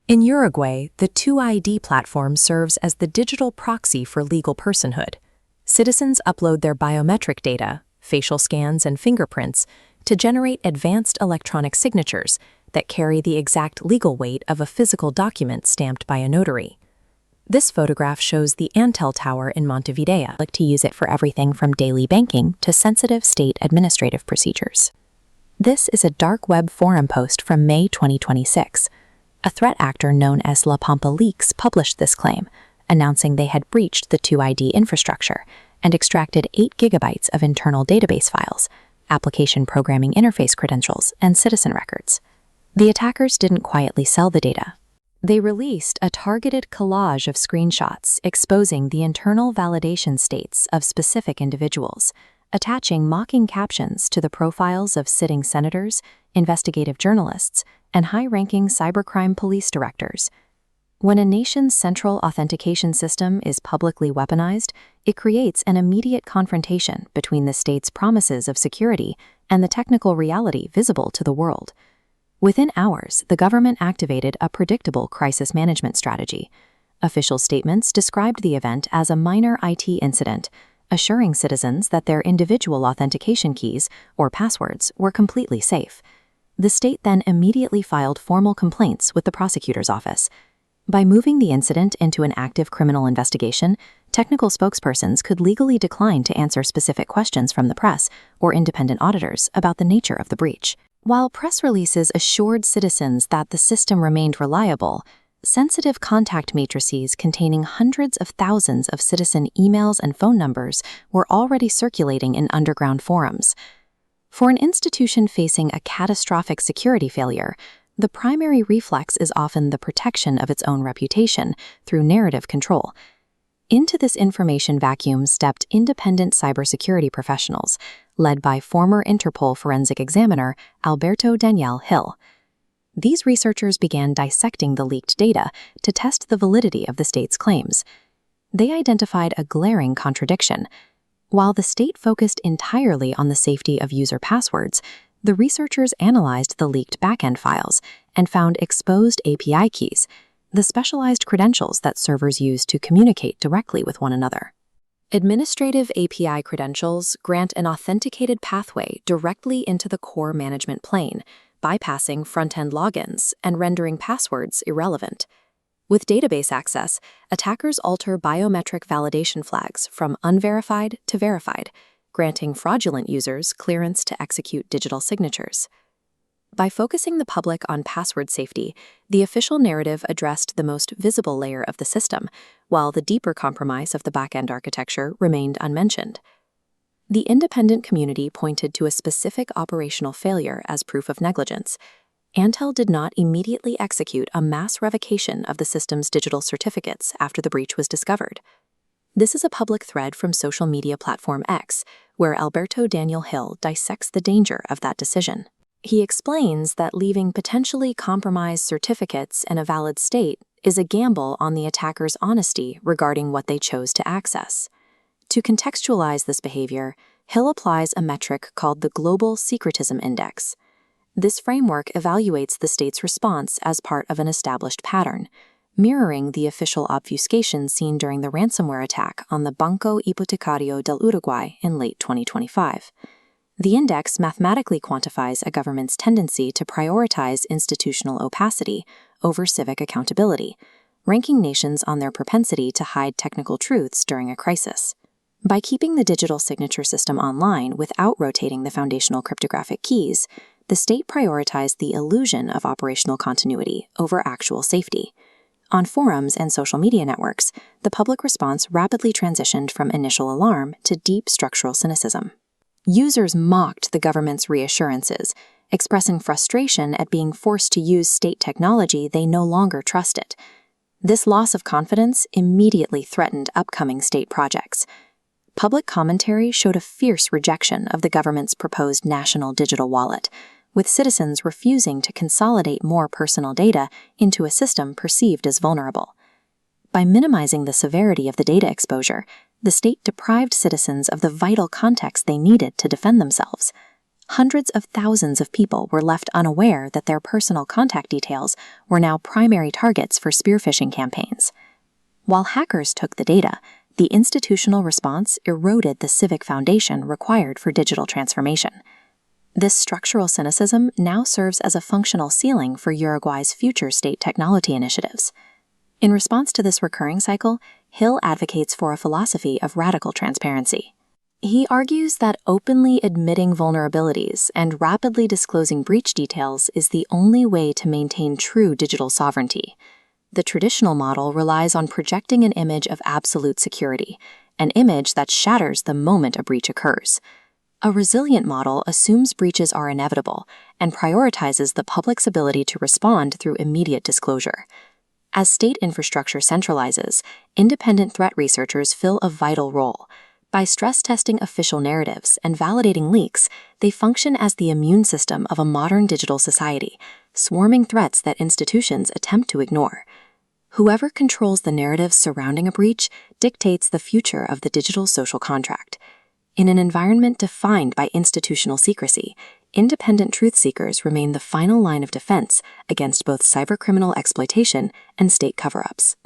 In Uruguay, the 2ID platform serves as the digital proxy for legal personhood. Citizens upload their biometric data, facial scans, and fingerprints to generate advanced electronic signatures that carry the exact legal weight of a physical document stamped by a notary. This photograph shows the Antel Tower in Montevideo. Like to use it for everything from daily banking to sensitive state administrative procedures. This is a dark web forum post from May 2026. A threat actor known as La Pampa Leaks published this claim, announcing they had breached the 2ID infrastructure and extracted 8 gigabytes of internal database files, application programming interface credentials, and citizen records. The attackers didn't quietly sell the data. They released a targeted collage of screenshots exposing the internal validation states of specific individuals, attaching mocking captions to the profiles of sitting senators, investigative journalists, and high-ranking cybercrime police directors. When a nation's central authentication system is publicly weaponized, it creates an immediate confrontation between the state's promises of security and the technical reality visible to the world. Within hours, the government activated a predictable crisis management strategy. Official statements described the event as a minor IT incident, assuring citizens that their individual authentication keys, or passwords, were completely safe. The state then immediately filed formal complaints with the prosecutor's office. By moving the incident into an active criminal investigation, technical spokespersons could legally decline to answer specific questions from the press or independent auditors about the nature of the breach. While press releases assured citizens that the system remained reliable, sensitive contact matrices containing hundreds of thousands of citizen emails and phone numbers were already circulating in underground forums. For an institution facing a catastrophic security failure, the primary reflex is often the protection of its own reputation through narrative control. Into this information vacuum stepped independent cybersecurity professionals, led by former Interpol forensic examiner Alberto Daniel Hill. These researchers began dissecting the leaked data to test the validity of the state's claims. They identified a glaring contradiction. While the state focused entirely on the safety of user passwords, the researchers analyzed the leaked backend files and found exposed API keys, the specialized credentials that servers use to communicate directly with one another. Administrative API credentials grant an authenticated pathway directly into the core management plane, bypassing front-end logins and rendering passwords irrelevant. With database access, attackers alter biometric validation flags from unverified to verified, granting fraudulent users clearance to execute digital signatures. By focusing the public on password safety, the official narrative addressed the most visible layer of the system, while the deeper compromise of the back-end architecture remained unmentioned. The independent community pointed to a specific operational failure as proof of negligence. Antel did not immediately execute a mass revocation of the system's digital certificates after the breach was discovered. This is a public thread from social media platform X, where Alberto Daniel Hill dissects the danger of that decision. He explains that leaving potentially compromised certificates in a valid state is a gamble on the attacker's honesty regarding what they chose to access. To contextualize this behavior, Hill applies a metric called the Global Secretism Index. This framework evaluates the state's response as part of an established pattern, mirroring the official obfuscation seen during the ransomware attack on the Banco Hipotecario del Uruguay in late 2025. The index mathematically quantifies a government's tendency to prioritize institutional opacity over civic accountability, ranking nations on their propensity to hide technical truths during a crisis. By keeping the digital signature system online without rotating the foundational cryptographic keys, the state prioritized the illusion of operational continuity over actual safety. On forums and social media networks, the public response rapidly transitioned from initial alarm to deep structural cynicism. Users mocked the government's reassurances, expressing frustration at being forced to use state technology they no longer trusted. This loss of confidence immediately threatened upcoming state projects. Public commentary showed a fierce rejection of the government's proposed national digital wallet, with citizens refusing to consolidate more personal data into a system perceived as vulnerable. By minimizing the severity of the data exposure, the state deprived citizens of the vital context they needed to defend themselves. hundreds of thousands of people were left unaware that their personal contact details were now primary targets for spear phishing campaigns. While hackers took the data, the institutional response eroded the civic foundation required for digital transformation. This structural cynicism now serves as a functional ceiling for Uruguay's future state technology initiatives. In response to this recurring cycle, Hill advocates for a philosophy of radical transparency. He argues that openly admitting vulnerabilities and rapidly disclosing breach details is the only way to maintain true digital sovereignty. The traditional model relies on projecting an image of absolute security, an image that shatters the moment a breach occurs. A resilient model assumes breaches are inevitable and prioritizes the public's ability to respond through immediate disclosure. As state infrastructure centralizes, independent threat researchers fill a vital role. By stress testing official narratives and validating leaks, they function as the immune system of a modern digital society, swarming threats that institutions attempt to ignore. Whoever controls the narratives surrounding a breach dictates the future of the digital social contract. In an environment defined by institutional secrecy, independent truth seekers remain the final line of defense against both cybercriminal exploitation and state cover-ups.